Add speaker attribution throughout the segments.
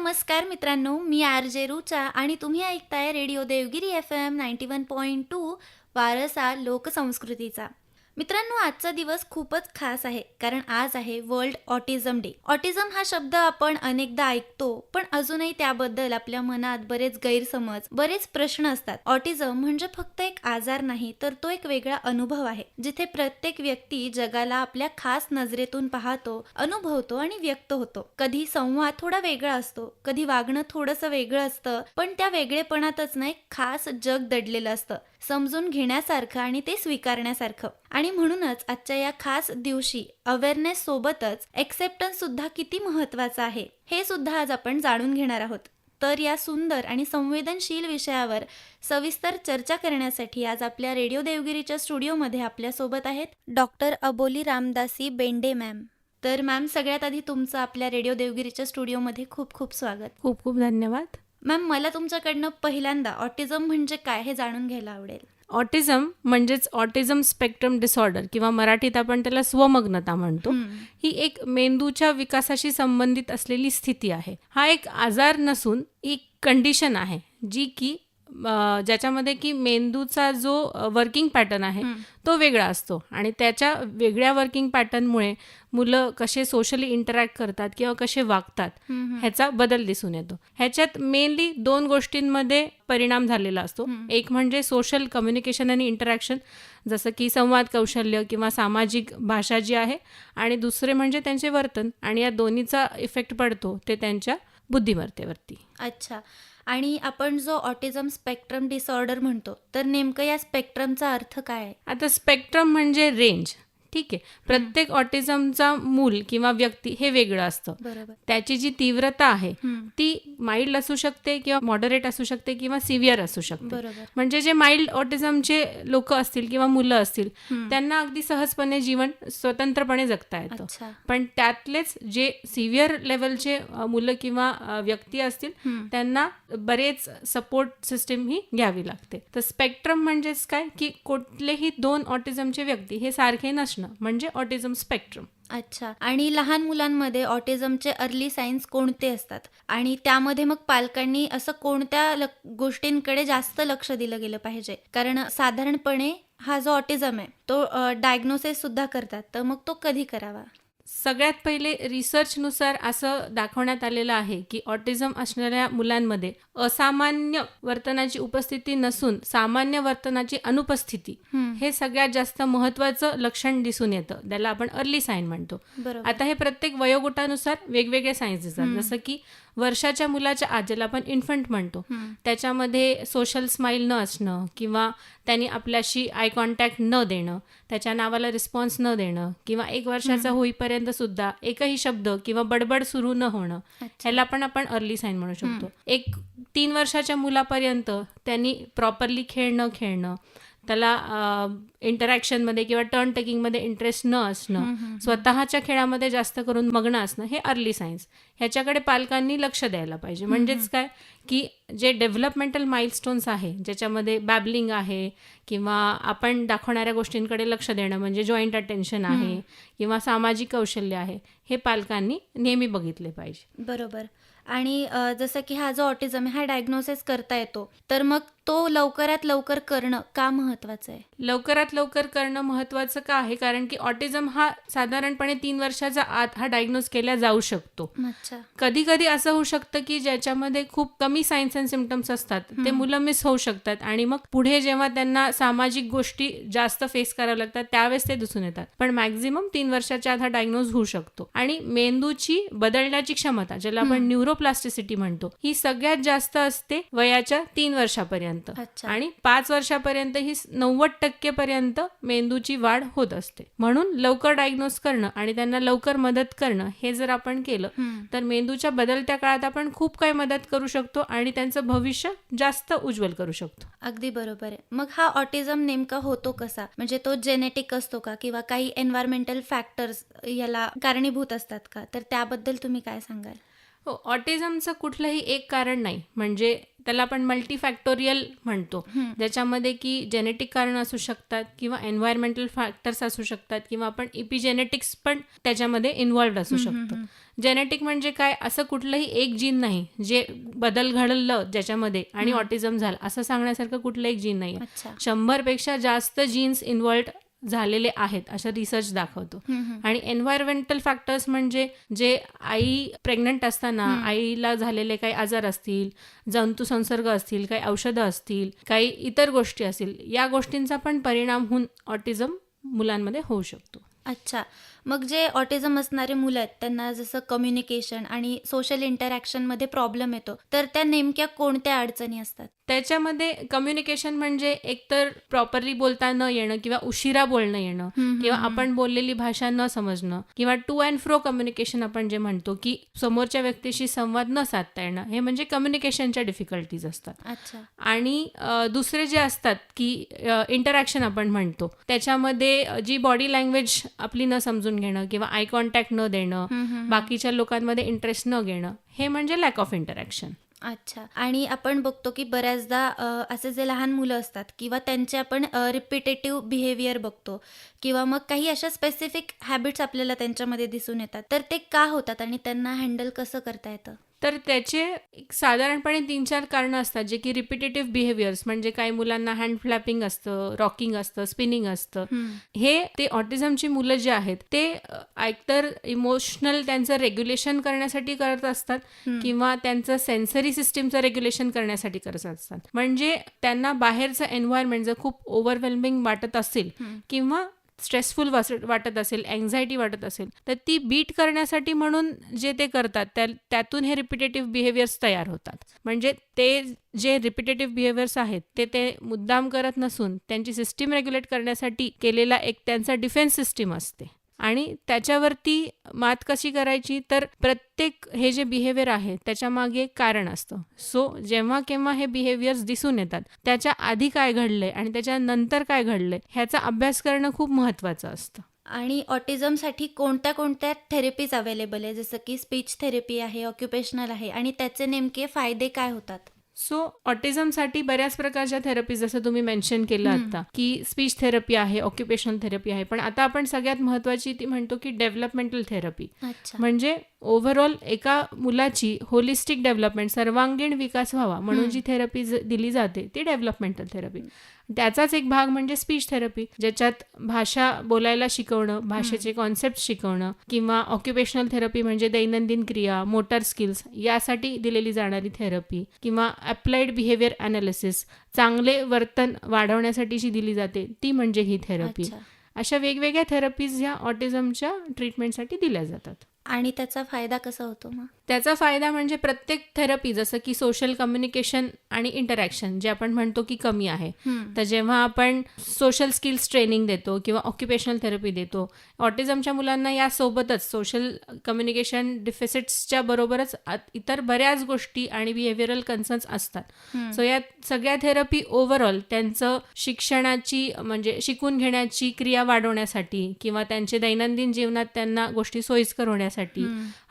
Speaker 1: नमस्कार मित्रांनो, मी आर.जे. रुचा आणि तुम्ही ऐकताय रेडिओ देवगिरी FM 91.2 वारसा लोकसंस्कृतीचा. मित्रांनो, आजचा दिवस खूपच खास आहे कारण आज आहे वर्ल्ड ऑटिझम डे. ऑटिझम हा शब्द आपण अनेकदा ऐकतो, पण अजूनही त्याबद्दल आपल्या मनात बरेच गैरसमज, बरेच प्रश्न असतात. ऑटिझम म्हणजे फक्त एक आजार नाही, तर तो एक वेगळा अनुभव आहे, जिथे प्रत्येक व्यक्ती जगाला आपल्या खास नजरेतून पाहतो, अनुभवतो आणि व्यक्त होतो. कधी संवाद थोडा वेगळा असतो, कधी वागणं थोडंसं वेगळं असतं, पण त्या वेगळेपणातच ना एक खास जग दडलेलं असतं, समजून घेण्यासारखं आणि ते स्वीकारण्यासारखं. आणि म्हणूनच आजच्या या खास दिवशी अवेअरनेस सोबतच एक्सेप्टन्स सुद्धा किती महत्वाचं आहे हे सुद्धा आज आपण जाणून घेणार आहोत. तर या सुंदर आणि संवेदनशील विषयावर सविस्तर चर्चा करण्यासाठी आज आपल्या रेडिओ देवगिरीच्या स्टुडिओमध्ये आपल्यासोबत आहेत डॉक्टर अबोली रामदासी बेंडे मॅम. तर मॅम, सगळ्यात आधी तुमचं आपल्या रेडिओ देवगिरीच्या स्टुडिओमध्ये खूप खूप स्वागत.
Speaker 2: खूप खूप धन्यवाद.
Speaker 1: मॅम, मला तुमच्याकडनं पहिल्यांदा ऑटिझम म्हणजे काय हे जाणून घ्यायला आवडेल.
Speaker 2: ऑटिझम म्हणजेच ऑटिझम स्पेक्ट्रम डिसऑर्डर किंवा मराठीत आपण त्याला स्वमग्नता म्हणतो. ही एक मेंदूच्या विकासाशी संबंधित असलेली स्थिती आहे. हा एक आजार नसून एक कंडिशन आहे जी की ज्याच्यामध्ये की मेंदूचा जो वर्किंग पॅटर्न आहे तो वेगळा असतो आणि त्याच्या वेगळ्या वर्किंग पॅटर्नमुळे मुलं कसे सोशली इंटरॅक्ट करतात किंवा कसे वागतात ह्याचा बदल दिसून येतो. ह्याच्यात मेनली 2 गोष्टींमध्ये परिणाम झालेला असतो. एक म्हणजे सोशल कम्युनिकेशन आणि इंटरॅक्शन, जसं की संवाद कौशल्य किंवा सामाजिक भाषा जी आहे, आणि दुसरे म्हणजे त्यांचे वर्तन, आणि या दोन्हीचा इफेक्ट पडतो ते त्यांच्या बुद्धिमत्तेवरती.
Speaker 1: अच्छा. आणि आपण जो ऑटिझम स्पेक्ट्रम डिसऑर्डर म्हणतो, तर नेमकं या स्पेक्ट्रमचा अर्थ काय आहे?
Speaker 2: आता स्पेक्ट्रम म्हणजे रेंज. ठीक आहे, प्रत्येक ऑटिझमचा मूल किंवा व्यक्ती हे वेगळं असतं.
Speaker 1: बरोबर.
Speaker 2: त्याची जी तीव्रता आहे ती माइल्ड असू शकते किंवा मॉडरेट असू शकते किंवा सिव्हिअर असू शकते.
Speaker 1: बरोबर.
Speaker 2: म्हणजे जे माइल्ड ऑटिझमचे लोक असतील किंवा मुलं असतील त्यांना अगदी सहजपणे जीवन स्वतंत्रपणे जगता येतं.
Speaker 1: अच्छा.
Speaker 2: पण त्यातलेच जे सिव्हिअर लेवलचे मुलं किंवा व्यक्ती असतील त्यांना बरेच सपोर्ट सिस्टीम ही घ्यावी लागते. तर स्पेक्ट्रम म्हणजेच काय की कुठलेही 2 ऑटिझमचे व्यक्ती हे सारखे नसणं म्हणजे ऑटिझम स्पेक्ट्रम.
Speaker 1: अच्छा. आणि लहान मुलांमध्ये ऑटिझमचे अर्ली साईन्स कोणते असतात आणि त्यामध्ये मग पालकांनी असं कोणत्या गोष्टींकडे जास्त लक्ष दिलं गेलं पाहिजे? कारण साधारणपणे हा जो ऑटिझम आहे तो डायग्नोसिस सुद्धा करतात, तर मग तो कधी करावा?
Speaker 2: सगळ्यात पहिले रिसर्चनुसार असं दाखवण्यात आलेलं आहे की ऑटिझम असणाऱ्या मुलांमध्ये असामान्य वर्तनाची उपस्थिती नसून सामान्य वर्तनाची अनुपस्थिती हे सगळ्यात जास्त महत्त्वाचं लक्षण दिसून येतं. त्याला आपण अर्ली साईन म्हणतो.
Speaker 1: बरोबर.
Speaker 2: आता हे प्रत्येक वयोगटानुसार वेगवेगळे साईन्स दिसतात. जसं की वर्षाच्या मुलाच्या आत, ज्याला आपण इन्फंट म्हणतो, त्याच्यामध्ये सोशल स्माईल न असणं किंवा त्यांनी आपल्याशी आय कॉन्टॅक्ट न देणं, त्याच्या नावाला रिस्पॉन्स न देणं, किंवा 1 वर्षाचा होईपर्यंत सुद्धा एकही शब्द किंवा बडबड सुरू न होणं, ह्याला पण आपण अर्ली साईन म्हणू शकतो. 3 वर्षाच्या मुलापर्यंत त्यांनी प्रॉपरली खेळ न खेळणं, त्याला इंटरॅक्शनमध्ये किंवा टर्न टेकिंगमध्ये इंटरेस्ट न असणं, स्वतःच्या खेळामध्ये जास्त करून मग्न असणं, हे अर्ली सायन्स. ह्याच्याकडे पालकांनी लक्ष द्यायला पाहिजे. म्हणजेच काय की जे डेव्हलपमेंटल माइलस्टोन्स आहे, ज्याच्यामध्ये बॅबलिंग आहे किंवा आपण दाखवणाऱ्या गोष्टींकडे लक्ष देणं म्हणजे जॉईंट अटेन्शन आहे किंवा सामाजिक कौशल्य आहे, हे पालकांनी नेहमी बघितले पाहिजे.
Speaker 1: बरोबर. आणि जसं की हा जो ऑटिझम आहे हा डायग्नोसिस करता येतो, तर मग तो लवकरात लवकर करणं का महत्वाचं आहे?
Speaker 2: लवकरात लवकर करणं महत्त्वाचं का आहे? कारण की ऑटिझम हा साधारणपणे 3 वर्षाच्या आत हा डायग्नोज केला जाऊ शकतो.
Speaker 1: अच्छा.
Speaker 2: कधी कधी असं होऊ शकतं की ज्याच्यामध्ये खूप कमी सायन्स अँड सिम्पटम्स असतात ते मुलं मिस होऊ शकतात आणि मग पुढे जेव्हा त्यांना सामाजिक गोष्टी जास्त फेस कराव्या लागतात त्यावेळेस ते दिसून येतात. पण मॅक्झिमम 3 वर्षाच्या आत हा डायग्नोज होऊ शकतो. आणि मेंदूची बदलण्याची क्षमता, ज्याला आपण न्यूरोप्लास्टिसिटी म्हणतो, ही सगळ्यात जास्त असते वयाच्या 3 वर्षापर्यंत.
Speaker 1: अच्छा.
Speaker 2: आणि 5 वर्षापर्यंत ही 90% पर्यंत मेंदूची वाढ होत असते. म्हणून लवकर डायग्नोज करणं आणि त्यांना लवकर मदत करणं हे जर आपण केलं तर मेंदूच्या बदलत्या काळात आपण खूप काही मदत करू शकतो आणि त्यांचं भविष्य जास्त उज्ज्वल करू शकतो.
Speaker 1: अगदी बरोबर आहे. मग हा ऑटिझम नेमका होतो कसा? म्हणजे तो जेनेटिक असतो का किंवा काही एन्व्हायरमेंटल फॅक्टर्स याला कारणीभूत असतात का? तर त्याबद्दल तुम्ही काय सांगाल?
Speaker 2: हो, ऑटिझमचं कुठलंही एक कारण नाही, म्हणजे त्याला आपण मल्टीफॅक्टोरियल म्हणतो, ज्याच्यामध्ये की जेनेटिक कारण असू शकतात किंवा एन्व्हायरमेंटल फॅक्टर्स असू शकतात किंवा आपण इपिजेनेटिक्स पण त्याच्यामध्ये इन्व्हॉल्व्ड असू शकतं. जेनेटिक म्हणजे काय, असं कुठलंही एक जीन नाही जे बदल घडलं ज्याच्यामध्ये आणि ऑटिझम झालं असं सांगण्यासारखं कुठलं एक जीन नाही.
Speaker 1: अच्छा.
Speaker 2: 100पेक्षा जास्त जीन्स इन्व्हॉल्ड झालेले आहेत असं रिसर्च दाखवतो. आणि एन्व्हायरमेंटल फॅक्टर्स म्हणजे जे आई प्रेग्नंट असताना आईला झालेले काही आजार असतील, जंतुसंसर्ग असतील, काही औषधं असतील, काही इतर गोष्टी असतील, या गोष्टींचा पण परिणाम होऊन ऑटिझम मुलांमध्ये होऊ शकतो.
Speaker 1: अच्छा. मग जे ऑटिझम असणारे मुलं आहेत त्यांना जसं कम्युनिकेशन आणि सोशल इंटरॅक्शनमध्ये प्रॉब्लेम येतो, तर त्या नेमक्या कोणत्या अडचणी असतात?
Speaker 2: त्याच्यामध्ये कम्युनिकेशन म्हणजे एकतर प्रॉपरली बोलता न येणं किंवा उशिरा बोलणं येणं किंवा आपण बोललेली भाषा न समजणं किंवा टू अँड फ्रो कम्युनिकेशन आपण जे म्हणतो की समोरच्या व्यक्तीशी संवाद न साधता येणं, हे म्हणजे कम्युनिकेशनच्या डिफिकल्टीज असतात.
Speaker 1: अच्छा.
Speaker 2: आणि दुसरे जे असतात की इंटरॅक्शन आपण म्हणतो, त्याच्यामध्ये जी बॉडी लँग्वेज आपली न समजून घेणं किंवा आय कॉन्टॅक्ट न देणं, बाकीच्या लोकांमध्ये इंटरेस्ट न घेणं, हे म्हणजे लॅक ऑफ इंटरॅक्शन.
Speaker 1: अच्छा. आणि आपण बघतो की बऱ्याचदा असे जे लहान मुलं असतात किंवा त्यांचे आपण रिपिटेटिव्ह बिहेवियर बघतो किंवा मग काही अशा स्पेसिफिक हॅबिट्स आपल्याला त्यांच्यामध्ये दिसून येतात, तर ते का होतात आणि त्यांना हँडल कसं करता येतं?
Speaker 2: तर त्याचे साधारणपणे 3-4 कारणं असतात, जे की रिपिटेटिव्ह बिहेवियर्स म्हणजे काही मुलांना हँड फ्लॅपिंग असतं, रॉकिंग असतं, स्पिनिंग असतं. हे ते ऑटिझमची मुलं जे आहेत ते एकतर इमोशनल त्यांचं रेग्युलेशन करण्यासाठी करत असतात किंवा त्यांचं सेन्सरी सिस्टीमचं रेग्युलेशन करण्यासाठी करत असतात. म्हणजे त्यांना बाहेरचं एन्व्हायरमेंट जर खूप ओव्हरवेल्मिंग वाटत असेल किंवा स्ट्रेसफुल वाटत असेल, अँझायटी वाटत असेल, तर ती बीट करण्यासाठी म्हणून जे ते करतात त्यातून हे रिपिटेटिव्ह बिहेवियर्स तयार होतात. म्हणजे ते जे रिपिटेटिव्ह बिहेवियर्स आहेत ते मुद्दाम करत नसून त्यांची सिस्टीम रेग्युलेट करण्यासाठी केलेला एक त्यांचा डिफेन्स सिस्टीम असते. आणि त्याच्यावरती मात कशी करायची, तर प्रत्येक हे जे बिहेवियर आहे त्याच्या मागे एक कारण असतं. सो जेव्हा केव्हा हे बिहेवियर्स दिसून येतात, त्याच्या आधी काय घडलंय आणि त्याच्यानंतर काय घडलंय ह्याचा अभ्यास करणं खूप महत्त्वाचं असतं.
Speaker 1: आणि ऑटिझमसाठी कोणत्या कोणत्या थेरपीज अवेलेबल आहे, जसं की स्पीच थेरपी आहे, ऑक्युपेशनल आहे, आणि त्याचे नेमके फायदे काय होतात?
Speaker 2: सो ऑटिझमसाठी बऱ्याच प्रकारच्या थेरपी, जसं तुम्ही मेन्शन केलं आता की स्पीच थेरपी आहे, ऑक्युपेशनल थेरपी आहे, पण आता आपण सगळ्यात महत्त्वाची ती म्हणतो की डेव्हलपमेंटल थेरपी.
Speaker 1: अच्छा.
Speaker 2: म्हणजे ओव्हरऑल एका मुलाची होलिस्टिक डेव्हलपमेंट, सर्वांगीण विकास व्हावा म्हणून जी थेरपी दिली जाते ती डेव्हलपमेंटल थेरपी. त्याचाच एक भाग म्हणजे स्पीच थेरपी, ज्याच्यात भाषा बोलायला शिकवणं, भाषेचे कॉन्सेप्ट शिकवणं, किंवा ऑक्युपेशनल थेरपी म्हणजे दैनंदिन क्रिया, मोटर स्किल्स यासाठी दिलेली जाणारी थेरपी, किंवा अप्लाइड बिहेवियर ॲनालिसिस, चांगले वर्तन वाढवण्यासाठी जी दिली जाते ती म्हणजे ही थेरपी.
Speaker 1: अच्छा.
Speaker 2: अशा वेगवेगळ्या थेरपीज ह्या ऑटिझमच्या ट्रीटमेंटसाठी दिल्या जातात.
Speaker 1: आणि त्याचा फायदा कसा होतो मग?
Speaker 2: त्याचा फायदा म्हणजे प्रत्येक थेरपी, जसं की सोशल कम्युनिकेशन आणि इंटरॅक्शन जे आपण म्हणतो की कमी आहे, तर जेव्हा आपण सोशल स्किल्स ट्रेनिंग देतो किंवा ऑक्युपेशनल थेरपी देतो, ऑटिझमच्या मुलांना यासोबतच सोशल कम्युनिकेशन डिफिसिट्सच्या बरोबरच इतर बऱ्याच गोष्टी आणि बिहेवियरल कन्सर्न्स असतात. सो या सगळ्या थेरपी ओव्हरऑल त्यांचं शिक्षणाची म्हणजे शिकून घेण्याची क्रिया वाढवण्यासाठी किंवा त्यांचे दैनंदिन जीवनात त्यांना गोष्टी सोयीस्कर होण्यासाठी,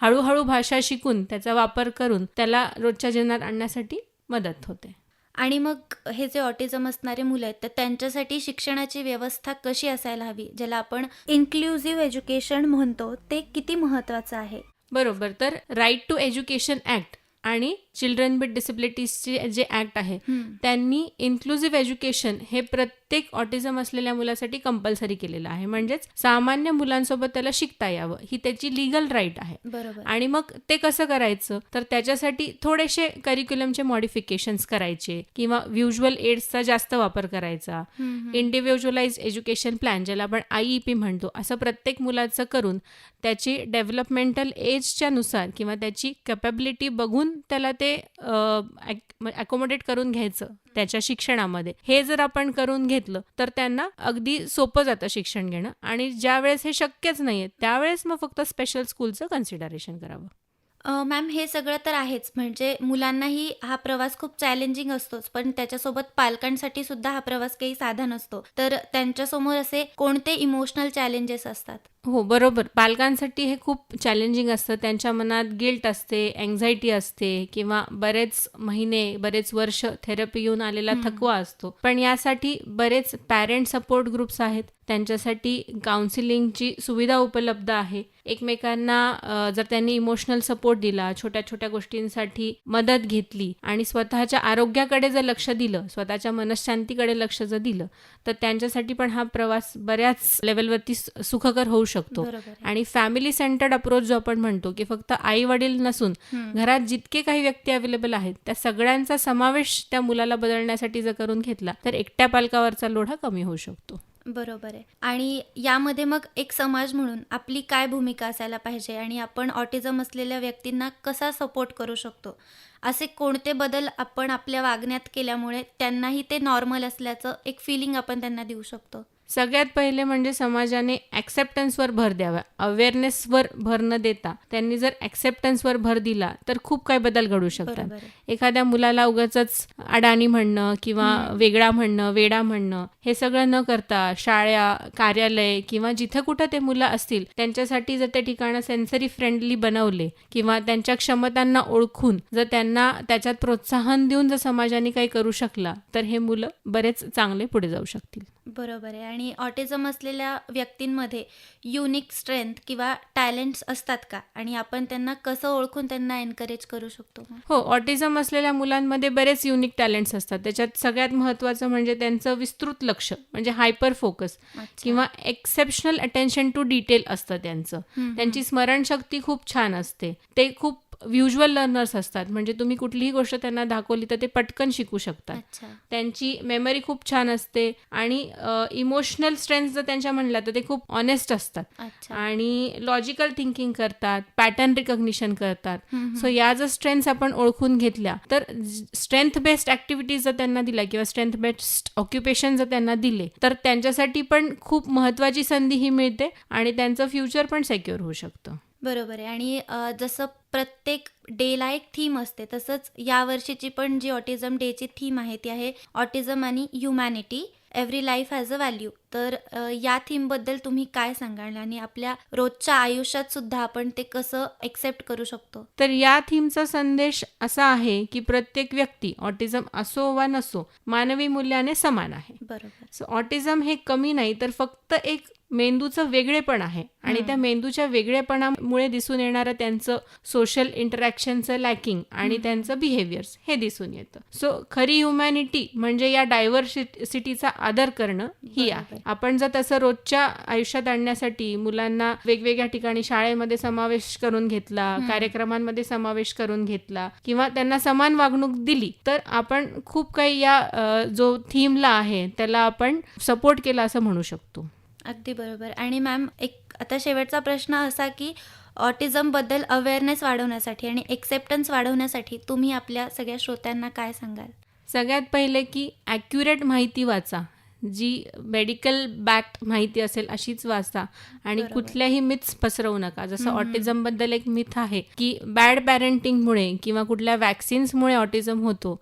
Speaker 2: हळूहळू भाषा शिकून त्याचा वापर करून त्याला रोजच्या जीवनात आणण्यासाठी मदत होते.
Speaker 1: आणि मग हे जे ऑटिझम असणारे मुलं आहेत, तर त्यांच्यासाठी शिक्षणाची व्यवस्था कशी असायला हवी, ज्याला आपण इन्क्लुझिव्ह एज्युकेशन म्हणतो, ते किती महत्त्वाचं आहे?
Speaker 2: बरोबर. तर राईट टू एज्युकेशन ॲक्ट आणि चिल्ड्रन विथ डिसेबिलिटीजचे जे ॲक्ट आहे त्यांनी इन्क्लुझिव्ह एज्युकेशन हे प्रत्येक ऑटिझम असलेल्या मुलासाठी कंपल्सरी केलेलं आहे. म्हणजेच सामान्य मुलांसोबत त्याला शिकता यावं, ही त्याची लिगल राईट आहे.
Speaker 1: बरोबर.
Speaker 2: आणि मग ते कसं करायचं, तर त्याच्यासाठी थोडेसे करिक्युलमचे मॉडिफिकेशन्स करायचे किंवा व्हिज्युअल एड्सचा जास्त वापर करायचा, इंडिव्हिज्युअलाइज्ड एज्युकेशन प्लॅन ज्याला आपण IEP म्हणतो, असं प्रत्येक मुलाचं करून त्याची डेव्हलपमेंटल एजच्या नुसार किंवा त्याची कॅपॅबिलिटी बघून त्याला ते अकोमोडेट करून घ्यायचं त्याच्या शिक्षणामध्ये. हे जर आपण करून घेतलं तर त्यांना अगदी सोपं जातं शिक्षण घेणं. आणि ज्या वेळेस हे शक्यच नाहीये त्यावेळेस मग फक्त स्पेशल स्कूलचं कन्सिडरेशन करावं.
Speaker 1: मॅम, हे सगळं तर आहेच, म्हणजे मुलांनाही हा प्रवास खूप चॅलेंजिंग असतोच, पण त्याच्यासोबत पालकांसाठी सुद्धा हा प्रवास काही साधा नसतो. तर त्यांच्यासमोर असे कोणते इमोशनल चॅलेंजेस असतात?
Speaker 2: हो, बरोबर. पालकांसाठी हे खूप चॅलेंजिंग असतं. त्यांच्या मनात गिल्ट असते, अँक्झायटी असते किंवा बरेच महिने, बरेच वर्ष थेरपी घेऊन आलेला थकवा असतो. पण यासाठी बरेच पॅरेंट सपोर्ट ग्रुप्स आहेत. त्यांच्यासाठी काउन्सिलिंगची सुविधा उपलब्ध आहे. एकमेकांना जर त्यांनी इमोशनल सपोर्ट दिला, छोट्या छोट्या गोष्टींसाठी मदत घेतली आणि स्वतःच्या आरोग्याकडे जर लक्ष दिलं, स्वतःच्या मनःशांतीकडे लक्ष जर दिलं, तर त्यांच्यासाठी पण हा प्रवास बऱ्याच लेवलवरती सुखकर होऊ शकतो.
Speaker 1: बरोबर आहे.
Speaker 2: आणि फॅमिली सेंटर्ड अप्रोच जो आपण म्हणतो, की फक्त आई वडील नसून घरात जितके काही व्यक्ती अवेलेबल आहेत त्या सगळ्यांचा समावेश त्या मुलाला बदलण्यासाठी जर करून घेतला तर एकट्या पालकावरचा लोढा कमी होऊ शकतो.
Speaker 1: बरोबर आहे. आणि यामध्ये मग एक समाज म्हणून आपली काय भूमिका असायला पाहिजे आणि आपण ऑटिझम असलेल्या व्यक्तींना कसा सपोर्ट करू शकतो? असे कोणते बदल आपण आपल्या वागण्यात केल्यामुळे त्यांनाही ते नॉर्मल असल्याचं एक फिलिंग आपण त्यांना देऊ शकतो?
Speaker 2: सगळ्यात पहिले म्हणजे समाजाने ॲक्सेप्टन्सवर भर द्यावा. अवेअरनेसवर भर न देता त्यांनी जर ॲक्सेप्टन्सवर भर दिला तर खूप काही बदल घडू शकतात.
Speaker 1: बरोबर आहे.
Speaker 2: एखाद्या मुलाला उगाचच अडाणी म्हणणं किंवा वेगळा म्हणणं, वेडा म्हणणं हे सगळं न करता शाळा, कार्यालय किंवा जिथं कुठं ते मुलं असतील त्यांच्यासाठी जर ते ठिकाणं सेन्सरी फ्रेंडली बनवले किंवा त्यांच्या क्षमतांना ओळखून जर त्यांना त्याच्यात प्रोत्साहन देऊन जर समाजाने काही करू शकला तर हे मुलं बरेच चांगले पुढे जाऊ शकतील.
Speaker 1: बरोबर आहे. आणि ऑटिझम असलेल्या व्यक्तींमध्ये युनिक स्ट्रेंथ किंवा टॅलेंट्स असतात का? आणि आपण त्यांना कसं ओळखून त्यांना एनकरेज करू शकतो?
Speaker 2: हो, ऑटिझम असलेल्या मुलांमध्ये बरेच युनिक टॅलेंट्स असतात. त्याच्यात सगळ्यात महत्त्वाचं म्हणजे त्यांचं विस्तृत लक्ष म्हणजे हायपर फोकस किंवा एक्सेप्शनल अटेन्शन टू डिटेल असतं त्यांचं. त्यांची स्मरणशक्ती खूप छान असते. ते खूप व्हिज्युअल लर्नर्स असतात. म्हणजे तुम्ही कुठलीही गोष्ट त्यांना दाखवली तर ते पटकन शिकू शकतात.
Speaker 1: अच्छा.
Speaker 2: त्यांची मेमरी खूप छान असते आणि इमोशनल स्ट्रेंथ जर त्यांच्या म्हणलं तर ते खूप ऑनेस्ट असतात
Speaker 1: अच्छा.
Speaker 2: आणि लॉजिकल थिंकिंग करतात, पॅटर्न रिकग्निशन करतात. सो या जर स्ट्रेंथ्स आपण ओळखून घेतल्या तर स्ट्रेंथ बेस्ड ॲक्टिव्हिटीज जर त्यांना दिल्या किंवा स्ट्रेंथ बेस्ड ऑक्युपेशन जर त्यांना दिले तर त्यांच्यासाठी पण खूप महत्त्वाची संधी ही मिळते आणि त्यांचं फ्युचर पण सेक्युअर होऊ शकतं.
Speaker 1: बरोबर आहे. आणि जसं प्रत्येक डेला एक थीम असते तसंच यावर्षीची पण जी ऑटिझम डेची थीम आहे ती आहे ऑटिझम आणि humanity, every life has a value. तर या थीमबद्दल तुम्ही काय सांगाल आणि आपल्या रोजच्या आयुष्यात सुद्धा आपण ते कसं एक्सेप्ट करू शकतो?
Speaker 2: तर या थीमचा संदेश असा आहे की प्रत्येक व्यक्ती ऑटिझम असो वा नसो मानवी मूल्याने समान आहे.
Speaker 1: बरोबर.
Speaker 2: सो ऑटिझम हे कमी नाही तर फक्त एक मेंदूचं वेगळेपण आहे आणि त्या मेंदूच्या वेगळेपणामुळे दिसून येणारं त्यांचं सोशल इंटरॅक्शनचं लॅकिंग आणि त्यांचं बिहेवियर्स हे दिसून येतं. सो खरी ह्युमॅनिटी म्हणजे या डायव्हर्सिटीचा आदर करणं ही आहे. आपण जर तसं रोजच्या आयुष्यात आणण्यासाठी मुलांना वेगवेगळ्या ठिकाणी शाळेमध्ये समावेश करून घेतला, कार्यक्रमांमध्ये समावेश करून घेतला किंवा त्यांना समान वागणूक दिली तर आपण खूप काही या जो थीमला आहे त्याला आपण सपोर्ट केला असं म्हणू शकतो.
Speaker 1: अगदी बरोबर. आणि मॅम एक आता शेवटचा प्रश्न असा की ऑटिझमबद्दल अवेअरनेस वाढवण्यासाठी आणि एक्सेप्टन्स वाढवण्यासाठी तुम्ही आपल्या सगळ्या श्रोत्यांना काय सांगाल?
Speaker 2: सगळ्यात पहिले की ॲक्युरेट माहिती वाचा, जी मेडिकल बॅक्ड माहिती असेल अशीच वाचा आणि कुठल्याही मिथ्स पसरवू नका. जसं ऑटिझमबद्दल एक मिथ आहे की बॅड पॅरेंटिंगमुळे किंवा कुठल्या वॅक्सिन्समुळे ऑटिझम होतो,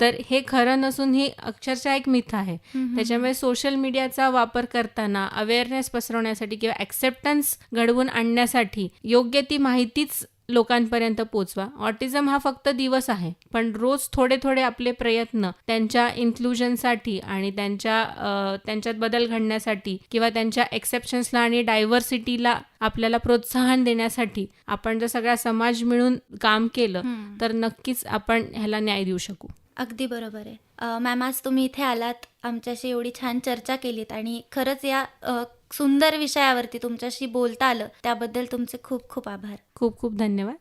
Speaker 2: तर हे खरं नसून ही अक्षरशः एक मिथ आहे. त्याच्यामुळे सोशल मीडियाचा वापर करताना अवेअरनेस पसरवण्यासाठी किंवा ॲक्सेप्टन्स घडवून आणण्यासाठी योग्य ती माहितीच लोकांपर्यंत पोचवा. ऑटिझम हा फक्त दिवस आहे पण रोज थोडे थोडे आपले प्रयत्न त्यांच्या इन्क्लुजनसाठी आणि त्यांच्यात बदल घडण्यासाठी किंवा त्यांच्या एक्सेप्शन्सला आणि डायव्हर्सिटीला आपल्याला प्रोत्साहन देण्यासाठी आपण जर सगळा समाज मिळून काम केलं तर नक्कीच आपण ह्याला न्याय देऊ शकू.
Speaker 1: अगदी बरोबर आहे. मॅम, आज तुम्ही इथे आलात, आमच्याशी एवढी छान चर्चा केलीत आणि खरंच या सुंदर विषयावरती तुमच्याशी बोलता आलं त्याबद्दल तुमचे खूप खूप आभार.
Speaker 2: खूप खूप धन्यवाद.